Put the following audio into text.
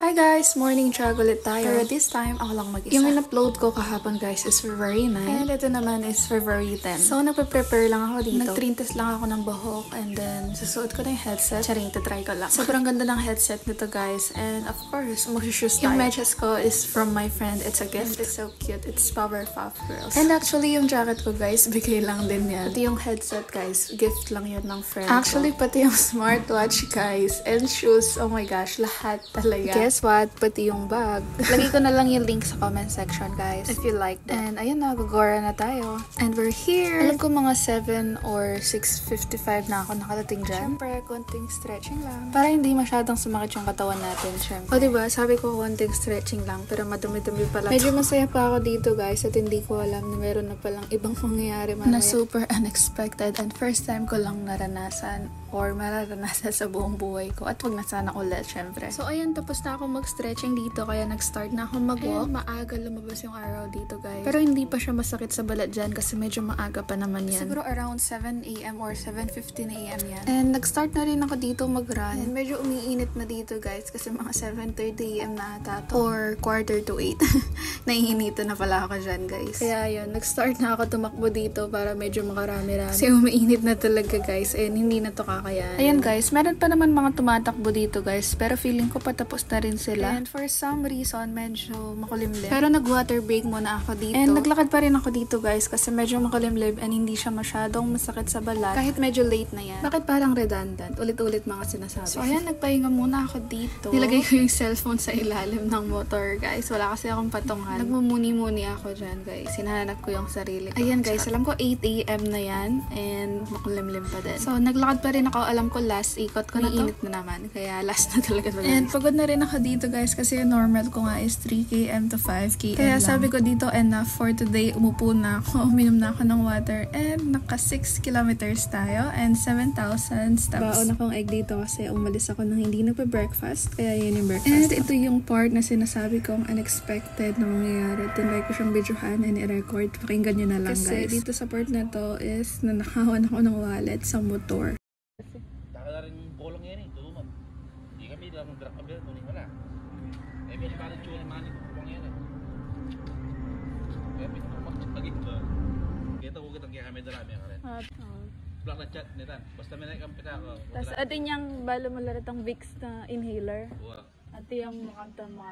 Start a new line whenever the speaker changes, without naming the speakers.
Hi guys! Morning jog ulit tayo. Pero this time, ako lang mag-isa. Yung in-upload ko kahapon guys is February 9. And ito naman is February 10. So, nagpe-prepare lang ako dito. Nag-trintes lang ako ng buhok. And then, susuot ko na yung headset. Charing, try ko lang. Sobrang ganda ng headset nito guys. And of course, mag-shoes tayo. Yung medyas ko is from my friend. It's a gift. And it's so cute. It's Powerpuff Girls. And actually, yung jacket ko guys, bigay lang din yan. Pati yung headset guys, gift lang yun ng friend ko. Pati yung smartwatch guys. And shoes, oh my gosh, lahat talaga. Guess what? Pati yung bag. Lagi ko na lang yung link sa comment section, guys. If you like that. And ayun na, gagora na tayo. And we're here. Alam ko mga 7 or 6:55 na ako nakadating dyan. Siyempre, konting stretching lang. Para hindi masyadong sumakit yung katawan natin, syempre. O diba, sabi ko konting stretching lang, pero madumi-dumi pala. Medyo masaya pa ako dito, guys, at hindi ko alam na meron na palang ibang mangyayari mamaya. Na super unexpected and first time ko lang naranasan or mararanasan sa buong buhay ko. At wag na sana ulit, syempre. So, ayun, tapos na ako mag-stretching dito, kaya nag-start na ako mag-walk. Maaga lumabas yung araw dito, guys. Pero hindi pa siya masakit sa balat dyan kasi medyo maaga pa naman yan. Siguro around 7 a.m. or 7:15 a.m. yan. And nag-start na rin ako dito mag-run. And medyo umiinit na dito, guys, kasi mga 7:30 a.m. na ata to. Or 7:45. Naiinitan na pala ako dyan, guys. Kaya yun, nag-start na ako tumakbo dito para medyo makarami-rami. Kasi umiinit na talaga, guys. And hindi na to kakayanan. Ayan, guys, meron pa naman mga tumatakbo dito, guys. Pero feeling ko patapos na rin sila. And for some reason, medyo makulimlim. Pero nag-water break muna ako dito. And naglakad pa rin ako dito, guys, kasi medyo makulimlim and hindi siya masyadong masakit sa balat. Kahit medyo late na yan. Bakit parang redundant? Ulit-ulit mga sinasabi. So, ayan, nagpahinga muna ako dito. Nilagay ko yung cellphone sa ilalim ng motor, guys. Wala kasi akong patungan. Nagmumuni-muni ako dyan, guys. Hinahanap ko yung sarili ko. Ayan, guys, alam ko 8 a.m. na yan and makulimlim pa din. So, naglakad pa rin ako. Alam ko last ikot ko na to. Init na naman. Kaya last na talaga. And pagod na rin ako dito, guys, kasi normal ko nga is 3 km to 5 km Kaya sabi ko dito, enough for today. Umupo na ako, uminom na ako ng water, and naka 6 kilometers tayo, and 7,000 steps. Baon akong egg dito kasi umalis ako nang hindi nagpa-breakfast, kaya yun yung breakfast. And ito yung part na sinasabi kong unexpected na mangyayari. Tinry ko siyang videohan and i-record. Pakinggan nyo na lang, kasi guys. Kasi dito sa part na to is nanakawan ako ng wallet sa motor.
Takala rin bolong yan eh, tulungan. Hindi kami lang drop abel, tuning wala. Eh, may parang chula mani ko pang yan eh. Kaya may pagpagit ko. Kita ko kitang kaya kami darami ka rin. Block na chat nitan. Basta may nakampita ko.
Tapos atin yung balo malaratang Vicks na inhaler.
Wow.
At yung makanta mga